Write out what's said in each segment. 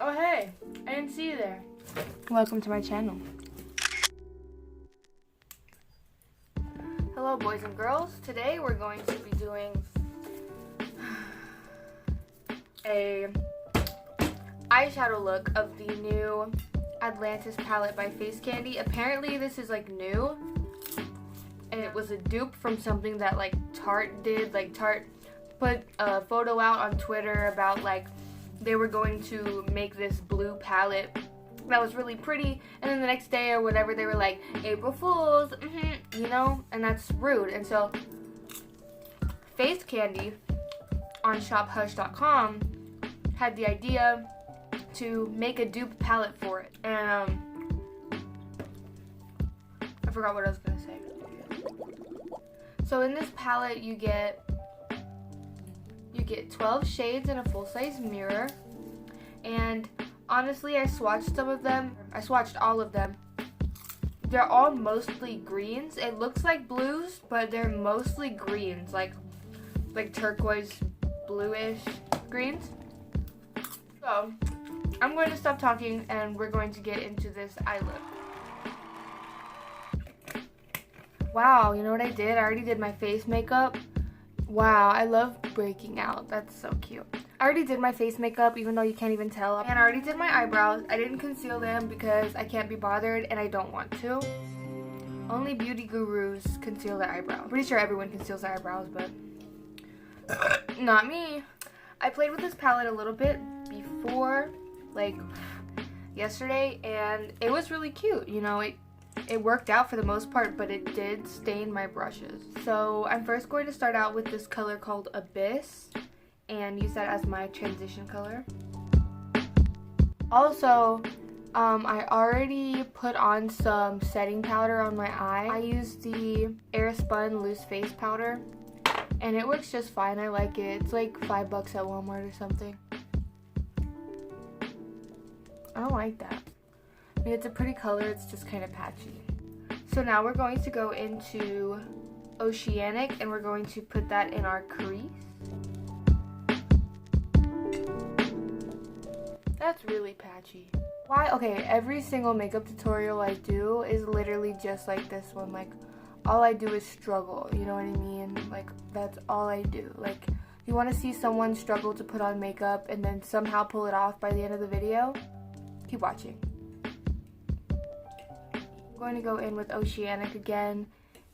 Oh hey, I didn't see you there. Welcome to my channel. Hello boys and girls. Today we're going to be doing a eyeshadow look of the new Atlantis palette by Face Candy. Apparently this is like new, and it was a dupe from something that like Tarte did. Like Tarte put a photo out on Twitter about like they were going to make this blue palette that was really pretty, and then the next day or whatever they were like, April Fools, you know, and that's rude. And so Face Candy on shophush.com had the idea to make a dupe palette for it, and I forgot what I was gonna say. So in this palette you get 12 shades in a full-size mirror, and honestly I swatched some of them. I swatched all of them. They're all mostly greens. It looks like blues, but they're mostly greens, like turquoise bluish greens. So I'm going to stop talking and we're going to get into this eye look. Wow, you know what I did? I already did my face makeup. Wow, I love breaking out. That's so cute. I already did my face makeup, even though you can't even tell. And I already did my eyebrows. I didn't conceal them because I can't be bothered and I don't want to. Only beauty gurus conceal their eyebrows. I'm pretty sure everyone conceals their eyebrows, but not me. I played with this palette a little bit before, like yesterday, and it was really cute. You know, it worked out for the most part, but it did stain my brushes. So I'm first going to start out with this color called Abyss and use that as my transition color. Also, I already put on some setting powder on my eye. I used the Airspun Loose Face Powder, and it works just fine. I like it. It's like $5 at Walmart or something. I don't like that. I mean, it's a pretty color, it's just kind of patchy. So now we're going to go into Oceanic and we're going to put that in our crease. That's really patchy. Why? Okay, every single makeup tutorial I do is literally just like this one. Like, all I do is struggle, you know what I mean? Like, that's all I do. Like, you want to see someone struggle to put on makeup and then somehow pull it off by the end of the video? Keep watching. I'm going to go in with Oceanic again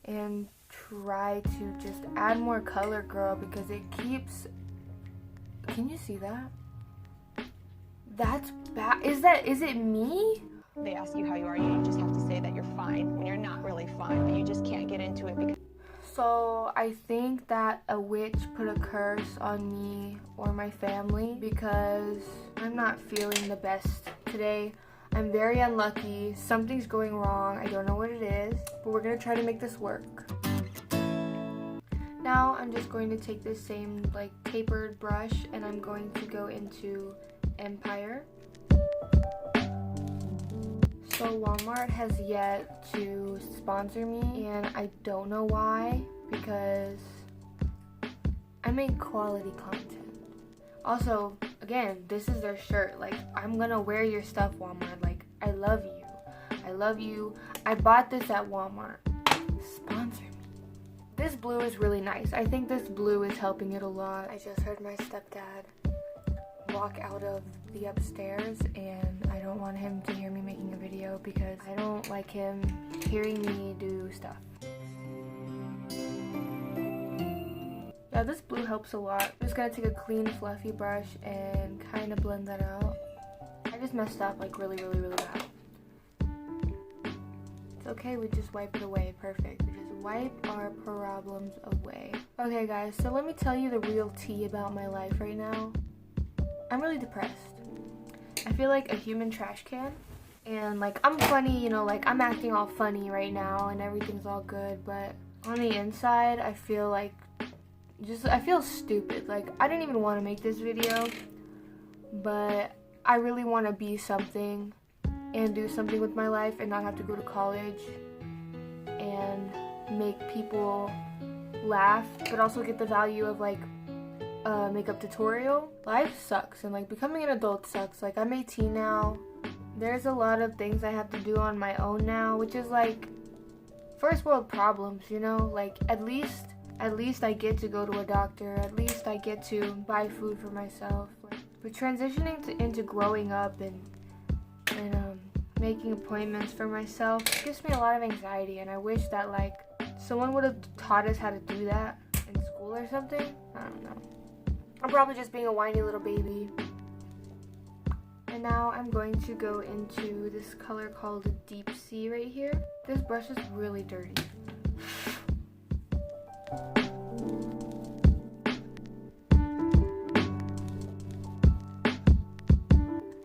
and try to just add more color, girl, because it keeps... Can you see that? That's bad. Is it me? They ask you how you are, you just have to say that you're fine when you're not really fine, but you just can't get into it because... So I think that a witch put a curse on me or my family because I'm not feeling the best today. I'm very unlucky. Something's going wrong. I don't know what it is, but we're going to try to make this work. Now I'm just going to take this same like tapered brush and I'm going to go into Empire. So Walmart has yet to sponsor me, and I don't know why, because I make quality content. Also, again, this is their shirt. Like, I'm gonna wear your stuff, Walmart. Like, I love you. I love you. I bought this at Walmart. Sponsor me. This blue is really nice. I think this blue is helping it a lot. I just heard my stepdad walk out of the upstairs, and I don't want him to hear me making a video because I don't like him hearing me do stuff. Yeah, this blue helps a lot. I'm just gonna take a clean fluffy brush and kind of blend that out. I just messed up like really bad. It's okay, we just wipe it away. Perfect. We just wipe our problems away. Okay guys, so let me tell you the real tea about my life right now. I'm really depressed. I feel like a human trash can, and like I'm funny, you know, like I'm acting all funny right now and everything's all good, but on the inside I feel like I feel stupid. Like, I didn't even want to make this video, but I really want to be something and do something with my life and not have to go to college and make people laugh, but also get the value of like makeup tutorial. Life sucks, and like becoming an adult sucks. Like I'm 18 now. There's a lot of things I have to do on my own now, which is like first world problems, you know? Like at least I get to go to a doctor. At least I get to buy food for myself. Like, but transitioning into growing up and making appointments for myself gives me a lot of anxiety, and I wish that like someone would have taught us how to do that in school or something. I don't know. I'm probably just being a whiny little baby. And now I'm going to go into this color called Deep Sea right here. This brush is really dirty.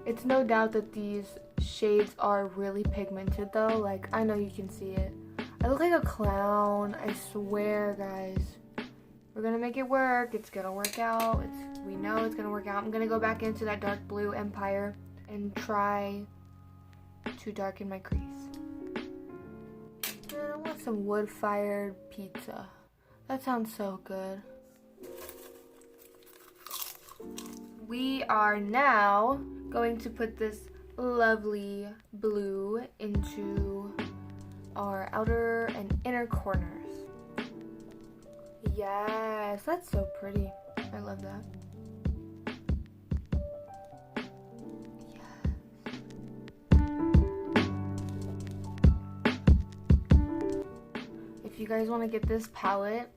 It's no doubt that these shades are really pigmented though. Like, I know you can see it. I look like a clown, I swear, guys. We're gonna make it work. It's gonna work out. We know it's gonna work out. I'm gonna go back into that dark blue Empire and try to darken my crease. And I want some wood-fired pizza. That sounds so good. We are now going to put this lovely blue into our outer and inner corners. Yes, that's so pretty. I love that. Yes. If you guys want to get this palette,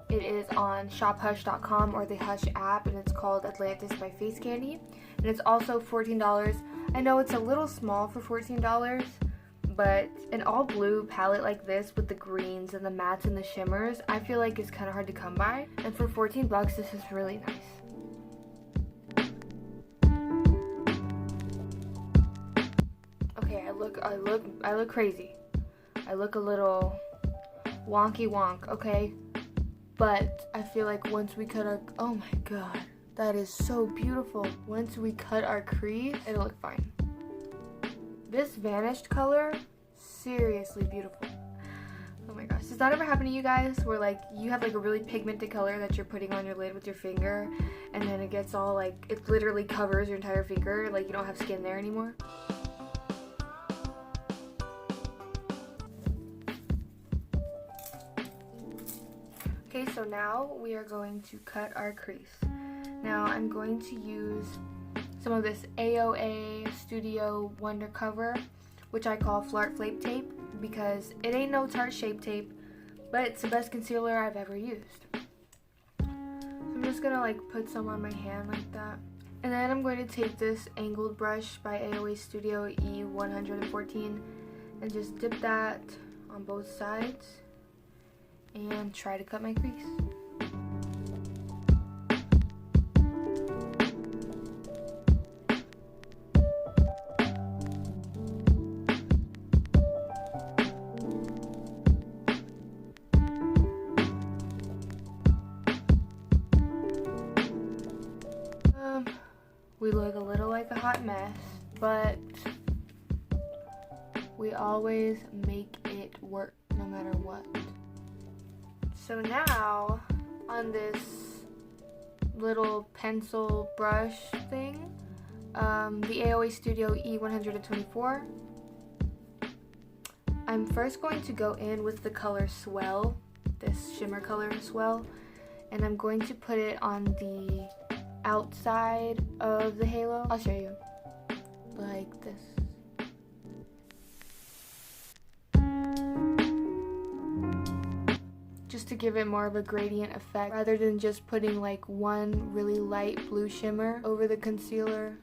it is on shophush.com or the Hush app, and it's called Atlantis by Face Candy. And it's also $14. I know it's a little small for $14, but an all blue palette like this with the greens and the mattes and the shimmers, I feel like is kind of hard to come by. And for 14 bucks, this is really nice. Okay, I look crazy. I look a little wonky wonk, okay? But I feel like once we cut our, oh my god, that is so beautiful. Once we cut our crease, it'll look fine. This vanished color, seriously beautiful. Oh my gosh, does that ever happen to you guys where like you have like a really pigmented color that you're putting on your lid with your finger, and then it gets all like, it literally covers your entire finger, like you don't have skin there anymore? Okay, so now we are going to cut our crease. Now I'm going to use some of this AOA Studio Wonder Cover, which I call Flirt Flake Tape, because it ain't no Tarte Shape Tape, but it's the best concealer I've ever used. So I'm just gonna like put some on my hand like that. And then I'm going to take this angled brush by AOA Studio E114 and just dip that on both sides and try to cut my crease. We look a little like a hot mess, but we always make it work no matter what. So now, on this little pencil brush thing, the AOA Studio E124, I'm first going to go in with the color Swell, this shimmer color Swell, and I'm going to put it on the outside of the halo. I'll show you. Like this. Just to give it more of a gradient effect rather than just putting like one really light blue shimmer over the concealer.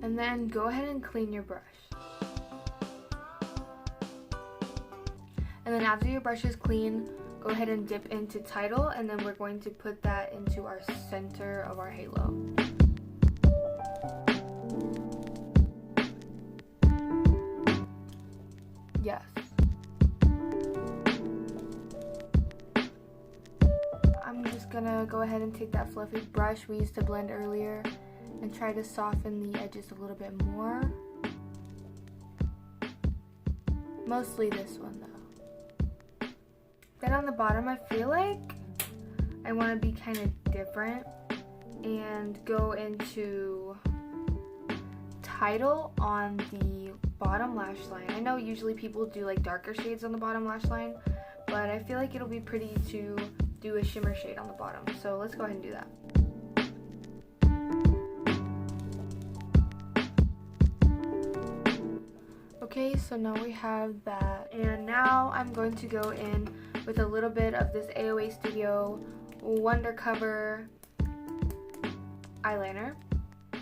And then go ahead and clean your brush. And then after your brush is clean, go ahead and dip into Tidal, and then we're going to put that into our center of our halo. Yes. I'm just gonna go ahead and take that fluffy brush we used to blend earlier and try to soften the edges a little bit more. Mostly this one though. Then on the bottom, I feel like I want to be kind of different and go into Title on the bottom lash line. I know usually people do like darker shades on the bottom lash line, but I feel like it'll be pretty to do a shimmer shade on the bottom. So let's go ahead and do that. Okay, so now we have that. And now I'm going to go in with a little bit of this AOA Studio Wondercover eyeliner.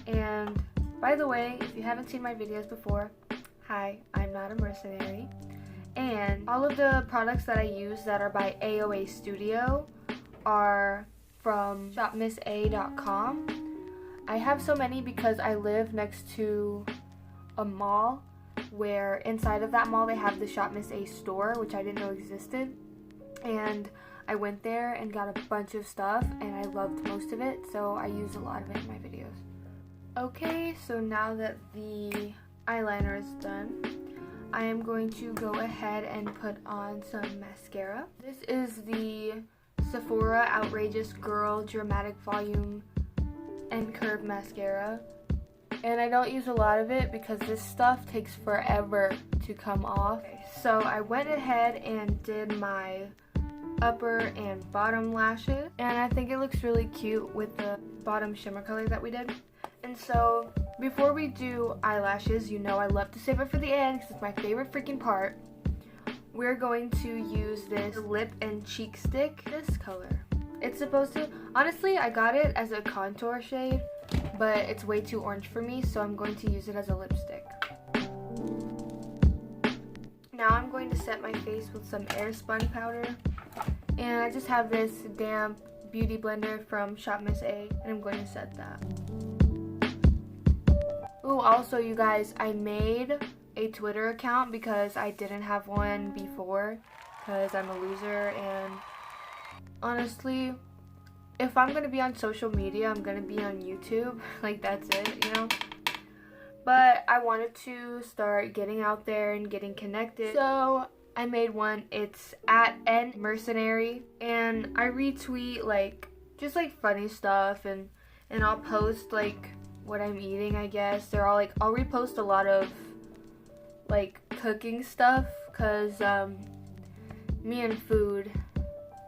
And by the way, if you haven't seen my videos before, hi, I'm not a mercenary. And all of the products that I use that are by AOA Studio are from shopmissa.com. I have so many because I live next to a mall where inside of that mall they have the Shop Miss A store, which I didn't know existed. And I went there and got a bunch of stuff and I loved most of it, so I use a lot of it in my videos. Okay, so now that the eyeliner is done, I am going to go ahead and put on some mascara. This is the Sephora Outrageous Girl Dramatic Volume and Curve Mascara. And I don't use a lot of it because this stuff takes forever to come off. So I went ahead and did my upper and bottom lashes. And I think it looks really cute with the bottom shimmer color that we did. And so before we do eyelashes, you know I love to save it for the end because it's my favorite freaking part. We're going to use this lip and cheek stick, this color. It's supposed to, honestly, I got it as a contour shade, but it's way too orange for me, so I'm going to use it as a lipstick. Now I'm going to set my face with some Airspun powder. And I just have this damp beauty blender from Shop Miss A, and I'm going to set that. Ooh, also you guys, I made a Twitter account because I didn't have one before because I'm a loser, and honestly, if I'm going to be on social media, I'm going to be on YouTube. Like, that's it, you know? But I wanted to start getting out there and getting connected. So I made one. It's @nmercenary. And I retweet, like, just, like, funny stuff. And I'll post, like, what I'm eating, I guess. They're all, like, I'll repost a lot of, like, cooking stuff. Because me and food,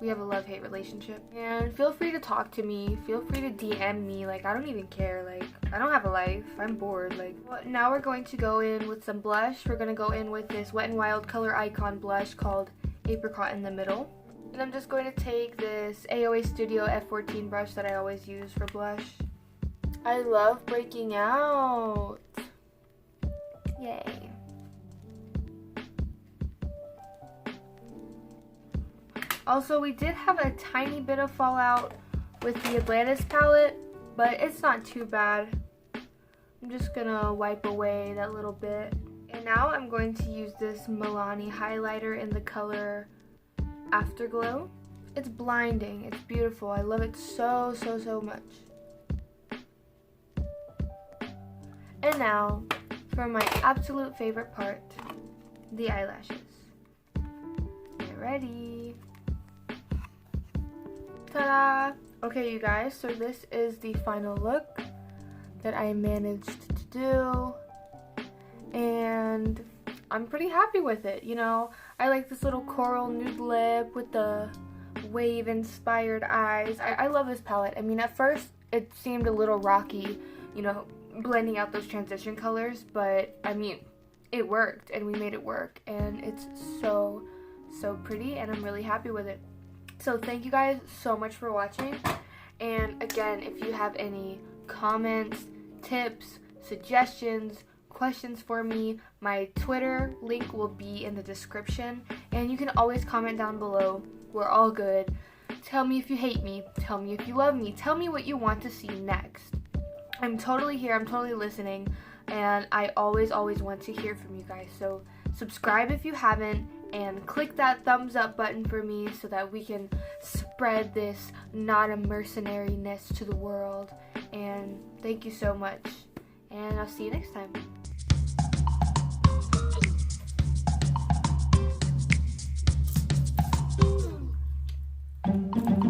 we have a love-hate relationship. And feel free to talk to me. Feel free to DM me. Like, I don't even care. Like, I don't have a life. I'm bored. Like, well, now we're going to go in with some blush. We're going to go in with this Wet n Wild Color Icon blush called Apricot in the Middle. And I'm just going to take this AOA Studio F14 brush that I always use for blush. I love breaking out. Yay. Also, we did have a tiny bit of fallout with the Atlantis palette, but it's not too bad. I'm just gonna wipe away that little bit. And now I'm going to use this Milani highlighter in the color Afterglow. It's blinding. It's beautiful. I love it so, so, so much. And now, for my absolute favorite part, the eyelashes. Get ready. Ta-da! Okay, you guys, so this is the final look that I managed to do, and I'm pretty happy with it. You know, I like this little coral nude lip with the wave-inspired eyes. I love this palette. I mean, at first, it seemed a little rocky, you know, blending out those transition colors, but, I mean, it worked, and we made it work, and it's so, so pretty, and I'm really happy with it. So thank you guys so much for watching, and again, if you have any comments, tips, suggestions, questions for me, my Twitter link will be in the description, and you can always comment down below. We're all good. Tell me if you hate me, tell me if you love me, tell me what you want to see next. I'm totally here, I'm totally listening, and I always want to hear from you guys. So subscribe if you haven't, and click that thumbs up button for me so that we can spread this not a mercenary-ness to the world. And thank you so much, and I'll see you next time.